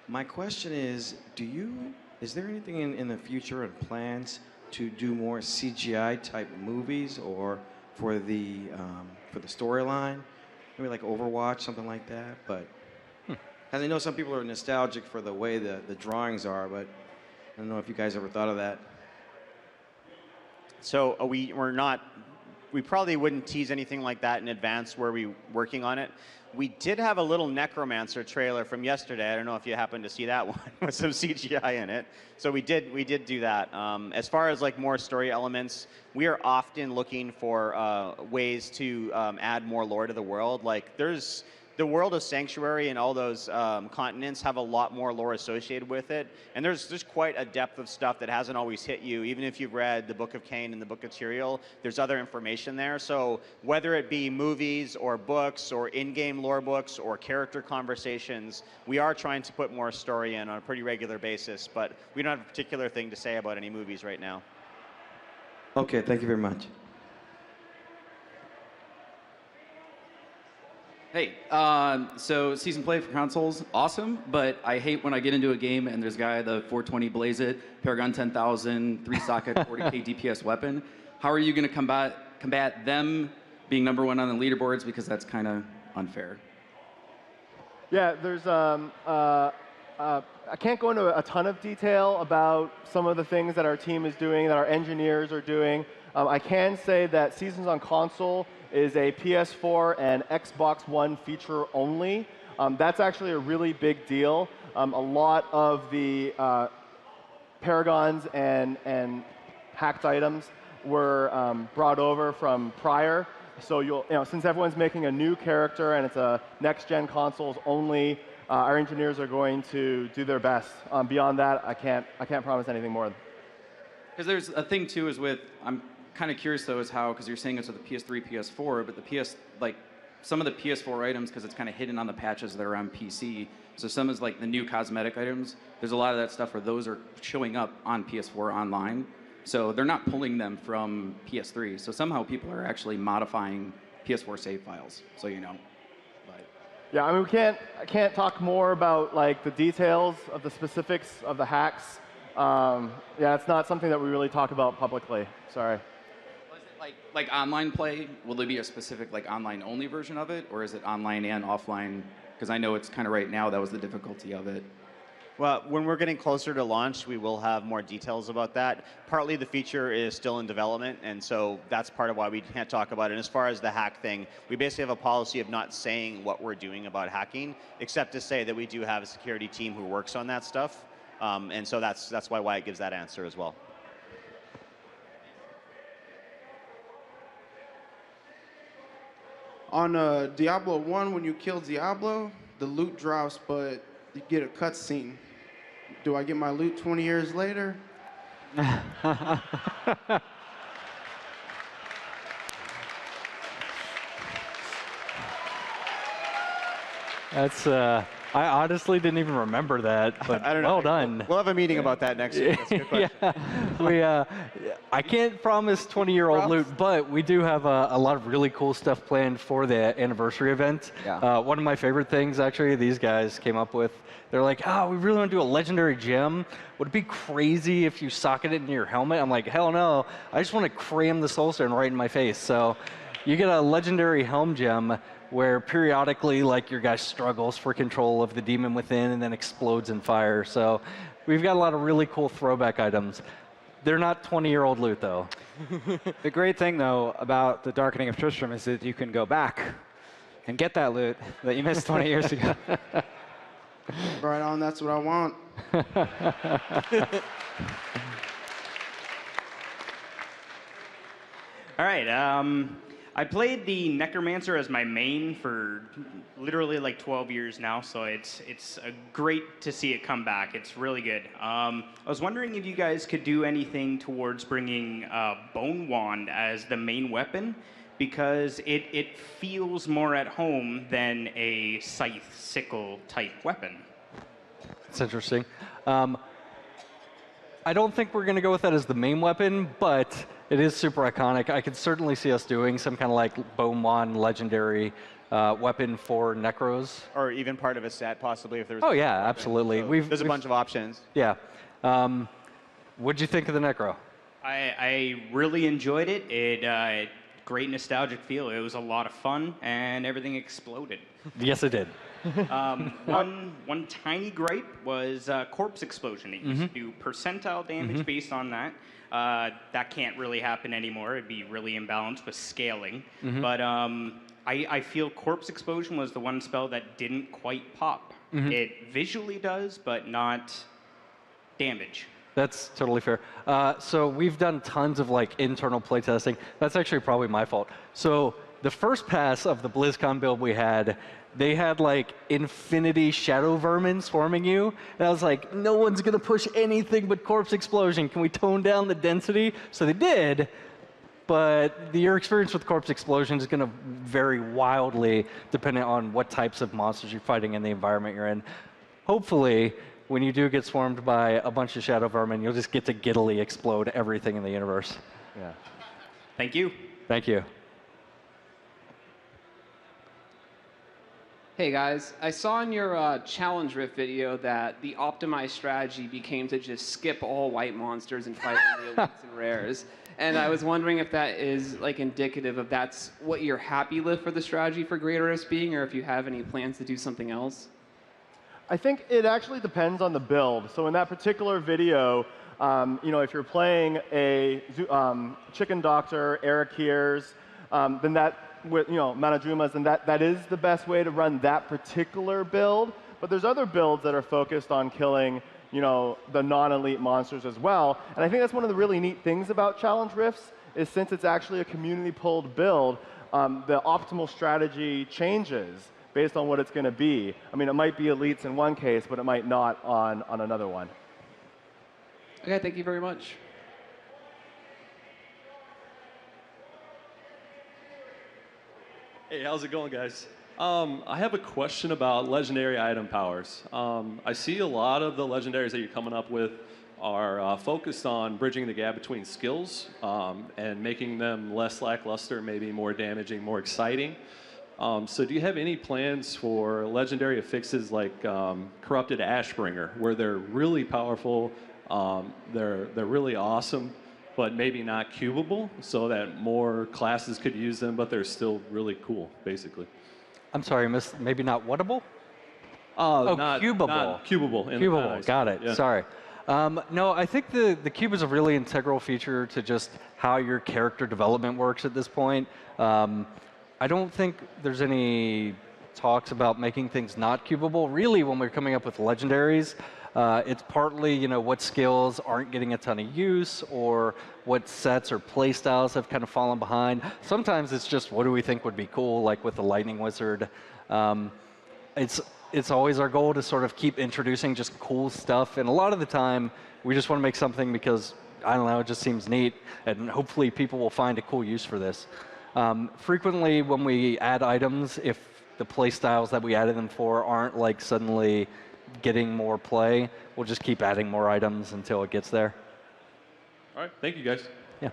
My question is, is there anything in the future and plans to do more CGI type movies or for the storyline? Maybe like Overwatch, something like that. But as I know some people are nostalgic for the way the drawings are, but I don't know if you guys ever thought of that. So we probably wouldn't tease anything like that in advance. Were we working on it? We did have a little Necromancer trailer from yesterday. I don't know if you happened to see that one with some CGI in it. So we did do that. As far as like more story elements, we are often looking for ways to add more lore to the world. Like there's the world of Sanctuary and all those continents have a lot more lore associated with it. And there's quite a depth of stuff that hasn't always hit you. Even if you've read the Book of Cain and the Book of Tyrael, there's other information there. So whether it be movies or books or in-game lore books or character conversations, we are trying to put more story in on a pretty regular basis. But we don't have a particular thing to say about any movies right now. Okay, thank you very much. Hey, so season play for consoles, awesome, but I hate when I get into a game and there's a guy, the 420 Blaze It, Paragon 10,000, 3-socket, 40k DPS weapon. How are you going to combat them being #1 on the leaderboards, because that's kind of unfair? Yeah, there's I can't go into a ton of detail about some of the things that our team is doing, that our engineers are doing. I can say that Seasons on Console is a PS4 and Xbox One feature only. That's actually a really big deal. A lot of the Paragons and hacked items were brought over from prior. So since everyone's making a new character and it's a next-gen consoles only, our engineers are going to do their best. Beyond that, I can't promise anything more. Because there's a thing too is with, I'm kind of curious though, is how, because you're saying it's with the PS3, PS4, but the some of the PS4 items, because it's kind of hidden on the patches that are on PC. So some is like the new cosmetic items. There's a lot of that stuff where those are showing up on PS4 online. So they're not pulling them from PS3. So somehow people are actually modifying PS4 save files. So you know. But. Yeah, I mean I can't talk more about like the details of the specifics of the hacks. Yeah, it's not something that we really talk about publicly. Sorry. Like online play, will there be a specific like online only version of it, or is it online and offline? Because I know it's kind of right now, that was the difficulty of it. Well, when we're getting closer to launch, we will have more details about that. Partly the feature is still in development, and so that's part of why we can't talk about it. And as far as the hack thing, we basically have a policy of not saying what we're doing about hacking, except to say that we do have a security team who works on that stuff. And so that's why Wyatt gives that answer as well. On Diablo 1, when you kill Diablo, the loot drops, but you get a cutscene. Do I get my loot 20 years later? That's, I honestly didn't even remember that, but I don't know. well done. We'll have a meeting about that next week. That's a good question. Yeah. I can't promise 20-year-old loot, but we do have a lot of really cool stuff planned for the anniversary event. Yeah. One of my favorite things, actually, these guys came up with. They're like, oh, we really want to do a legendary gem. Would it be crazy if you socket it into your helmet? I'm like, hell no. I just want to cram the soulstone right in my face. So you get a legendary helm gem where periodically, like, your guy struggles for control of the demon within and then explodes in fire. So we've got a lot of really cool throwback items. They're not 20-year-old loot, though. The great thing, though, about the Darkening of Tristram is that you can go back and get that loot that you missed 20 years ago. Right on, that's what I want. All right, I played the Necromancer as my main for literally like 12 years now, so it's great to see it come back. It's really good. I was wondering if you guys could do anything towards bringing Bone Wand as the main weapon, because it feels more at home than a scythe sickle type weapon. That's interesting. I don't think we're going to go with that as the main weapon, but it is super iconic. I could certainly see us doing some kind of like Bone Wand legendary weapon for Necros. Or even part of a set, possibly, if there's. Oh yeah, absolutely. So there's a bunch of options. Yeah. What'd you think of the Necro? I really enjoyed it. It great nostalgic feel. It was a lot of fun, and everything exploded. Yes, it did. One tiny gripe was corpse explosion. It used to do percentile damage based on that. That can't really happen anymore. It'd be really imbalanced with scaling. But I feel corpse explosion was the one spell that didn't quite pop. It visually does, but not damage. That's totally fair. So we've done tons of like internal playtesting. That's actually probably my fault. So the first pass of the BlizzCon build we had, they had like infinity shadow vermin swarming you. And I was like, no one's going to push anything but corpse explosion. Can we tone down the density? So they did. But your experience with corpse explosion is going to vary wildly depending on what types of monsters you're fighting and the environment you're in. Hopefully, when you do get swarmed by a bunch of shadow vermin, you'll just get to giddily explode everything in the universe. Yeah. Thank you. Thank you. Hey guys, I saw in your challenge rift video that the optimized strategy became to just skip all white monsters and fight only elites and rares. And I was wondering if that is like indicative of that's what you're happy with for the strategy for Greater Rifts being, or if you have any plans to do something else. I think it actually depends on the build. So in that particular video, you know, if you're playing a Chicken Doctor, Arakirs, then that, with, you know, Manajumas, and that is the best way to run that particular build. But there's other builds that are focused on killing, you know, the non-elite monsters as well. And I think that's one of the really neat things about Challenge Rifts is since it's actually a community-pulled build, the optimal strategy changes based on what it's going to be. I mean, it might be elites in one case, but it might not on another one. Okay, thank you very much. Hey, how's it going, guys? I have a question about legendary item powers. I see a lot of the legendaries that you're coming up with are focused on bridging the gap between skills and making them less lackluster, maybe more damaging, more exciting. So do you have any plans for legendary affixes like Corrupted Ashbringer, where they're really powerful, they're really awesome, but maybe not cubable, so that more classes could use them, but they're still really cool, basically? I'm sorry, maybe not whatable? Not cubable. Not cubable. Cubable, got it, yeah. Sorry. No, I think the cube is a really integral feature to just how your character development works at this point. I don't think there's any talks about making things not cubable. Really, when we're coming up with legendaries, it's partly, you know, what skills aren't getting a ton of use, or what sets or play styles have kind of fallen behind. Sometimes it's just what do we think would be cool, like with the Lightning Wizard. It's always our goal to sort of keep introducing just cool stuff, and a lot of the time we just want to make something because, I don't know, it just seems neat, and hopefully people will find a cool use for this. Frequently when we add items, if the play styles that we added them for aren't like suddenly getting more play, we'll just keep adding more items until it gets there. All right, thank you guys. Yeah.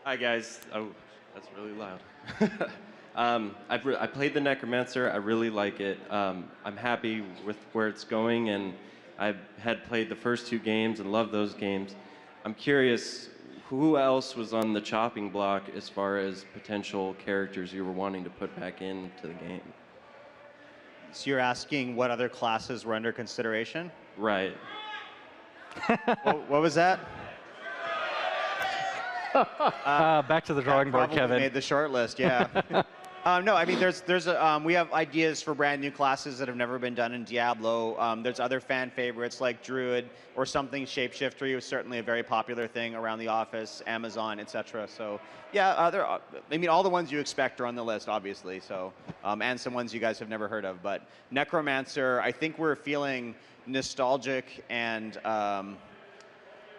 Hi guys. Oh, that's really loud. I played the Necromancer. I really like it. I'm happy with where it's going, and I had played the first 2 games and loved those games. I'm curious, who else was on the chopping block as far as potential characters you were wanting to put back into the game? So you're asking what other classes were under consideration? Right. What was that? Back to the drawing board, Probably Kevin. made the short list, yeah. No, I mean, we have ideas for brand new classes that have never been done in Diablo. There's other fan favorites like Druid or something Shapeshifter was certainly a very popular thing around the office, Amazon, etc. So yeah, I mean, all the ones you expect are on the list, obviously. So and some ones you guys have never heard of. But Necromancer, I think we're feeling nostalgic and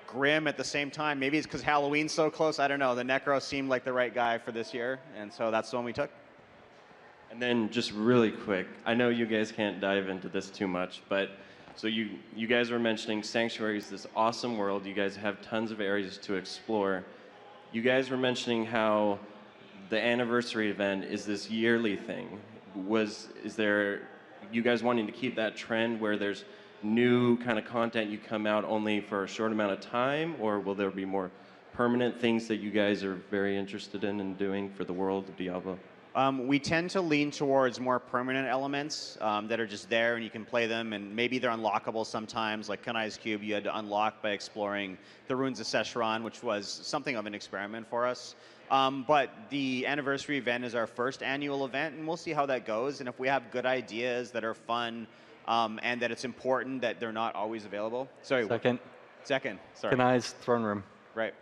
grim at the same time. Maybe it's because Halloween's so close. I don't know. The Necro seemed like the right guy for this year, and so that's the one we took. And then just really quick, I know you guys can't dive into this too much, but so you guys were mentioning Sanctuary is this awesome world. You guys have tons of areas to explore. You guys were mentioning how the anniversary event is this yearly thing. Is there you guys wanting to keep that trend where there's new kind of content you come out only for a short amount of time, or will there be more permanent things that you guys are very interested in doing for the world of Diablo? We tend to lean towards more permanent elements that are just there and you can play them, and maybe they're unlockable sometimes. Like KANAI'S Cube, you had to unlock by exploring the ruins of SHROUDED, which was something of an experiment for us. But the anniversary event is our first annual event, and we'll see how that goes. And if we have good ideas that are fun and that it's important that they're not always available. Sorry. Second. Sorry. KANAI'S throne room. Right.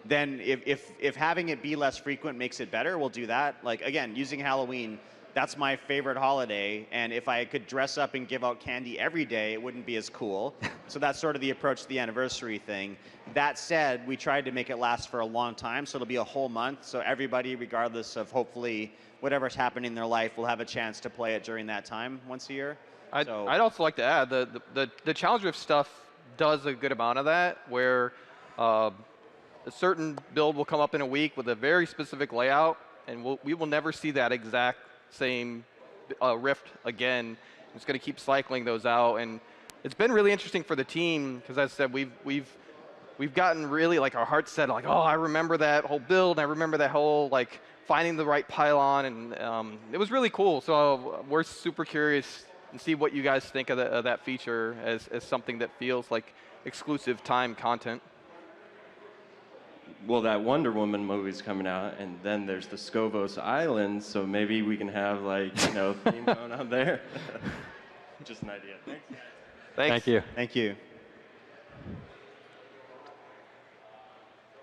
Then if having it be less frequent makes it better, we'll do that. Like, again, using Halloween, that's my favorite holiday, and if I could dress up and give out candy every day, it wouldn't be as cool. So that's sort of the approach to the anniversary thing. That said, we tried to make it last for a long time, so it'll be a whole month, so everybody, regardless of hopefully whatever's happening in their life, will have a chance to play it during that time once a year. I'd also like to add, the Challenge Rift stuff does a good amount of that, where a certain build will come up in a week with a very specific layout, and we will never see that exact same rift again. It's going to keep cycling those out, and it's been really interesting for the team because, as I said, we've gotten really like our hearts set like, oh, I remember that whole build, and I remember that whole like finding the right pylon, and it was really cool. So we're super curious and see what you guys think of that feature as something that feels like exclusive time content. Well, that Wonder Woman movie's coming out, and then there's the Scovos Islands, so maybe we can have, like, you know, theme going on there. Just an idea. Thanks. Thank you. Thank you.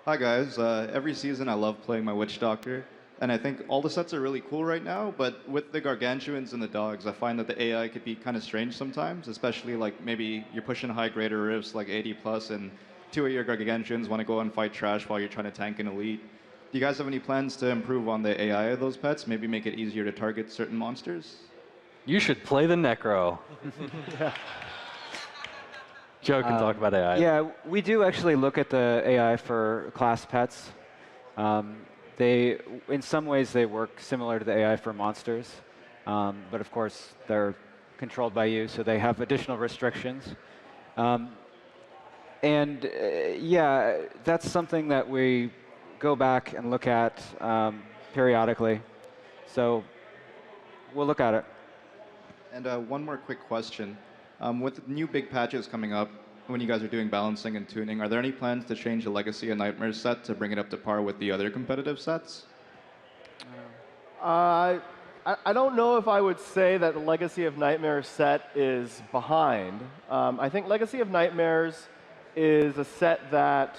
Hi, guys. Every season I love playing my Witch Doctor, and I think all the sets are really cool right now, but with the Gargantuans and the dogs, I find that the AI could be kind of strange sometimes, especially, like, maybe you're pushing high-grader rifts like 80+, and 2 of your Gargantuans want to go and fight trash while you're trying to tank an elite. Do you guys have any plans to improve on the AI of those pets? Maybe make it easier to target certain monsters? You should play the Necro. Joe can talk about AI. Yeah, we do actually look at the AI for class pets. In some ways, they work similar to the AI for monsters, but of course, they're controlled by you, so they have additional restrictions. Yeah, that's something that we go back and look at periodically. So we'll look at it. And one more quick question. With new big patches coming up, when you guys are doing balancing and tuning, are there any plans to change the Legacy of Nightmares set to bring it up to par with the other competitive sets? I don't know if I would say that the Legacy of Nightmares set is behind. I think Legacy of Nightmares is a set that,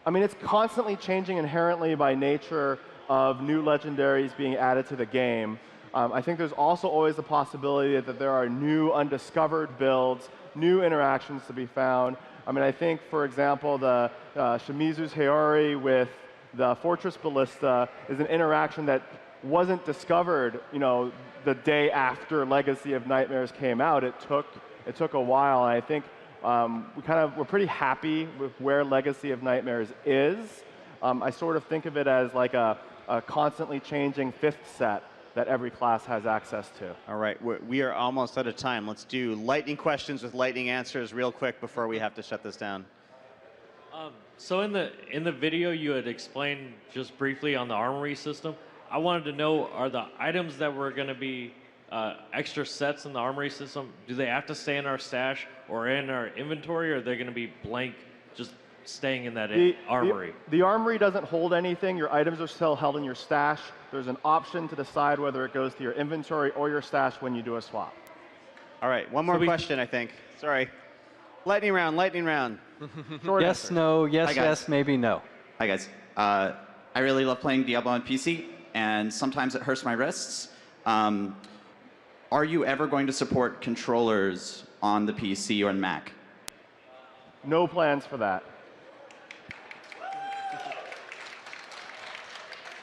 I mean, it's constantly changing inherently by nature of new legendaries being added to the game. I think there's also always the possibility that there are new undiscovered builds, new interactions to be found. I mean, I think, for example, the Shimizu's Haori with the Fortress Ballista is an interaction that wasn't discovered, you know, the day after Legacy of Nightmares came out. It It took a while, and I think we're pretty happy with where Legacy of Nightmares is. I sort of think of it as like a constantly changing fifth set that every class has access to. All right, we are almost out of time. Let's do lightning questions with lightning answers real quick before we have to shut this down. So in the video you had explained just briefly on the armory system, I wanted to know, are the items that were going to be extra sets in the armory system, do they have to stay in our stash or in our inventory, or are they going to be blank, just staying in that armory? The armory doesn't hold anything. Your items are still held in your stash. There's an option to decide whether it goes to your inventory or your stash when you do a swap. All right, one more question, I think. Sorry. Lightning round, lightning round. Short Yes, answer. no, yes, Hi, guys. yes, maybe no. Hi guys. I really love playing Diablo on PC, and sometimes it hurts my wrists. Are you ever going to support controllers on the PC or Mac? No plans for that.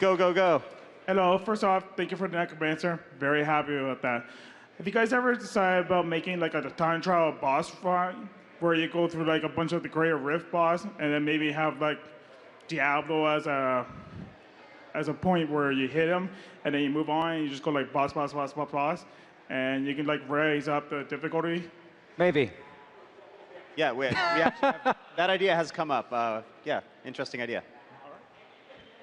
Go, go, go. Hello, first off, thank you for the Necromancer. Very happy about that. Have you guys ever decided about making like a time trial boss fight where you go through like a bunch of the Greater Rift boss and then maybe have like Diablo as a point where you hit him and then you move on and you just go like boss, boss, boss, boss, boss, and you can like raise up the difficulty? Maybe. Yeah, we actually have, that idea has come up. Yeah, interesting idea.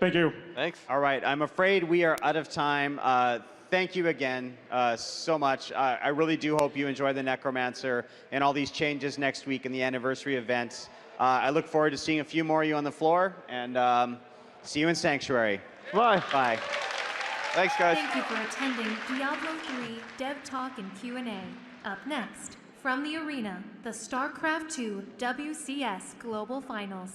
Thank you. Thanks. All right, I'm afraid we are out of time. Thank you again so much. I really do hope you enjoy the Necromancer and all these changes next week in the anniversary events. I look forward to seeing a few more of you on the floor, and see you in Sanctuary. Bye. Bye. Thanks, guys. Thank you for attending Diablo 3 Dev Talk and Q&A. Up next, from the arena, the StarCraft II WCS Global Finals.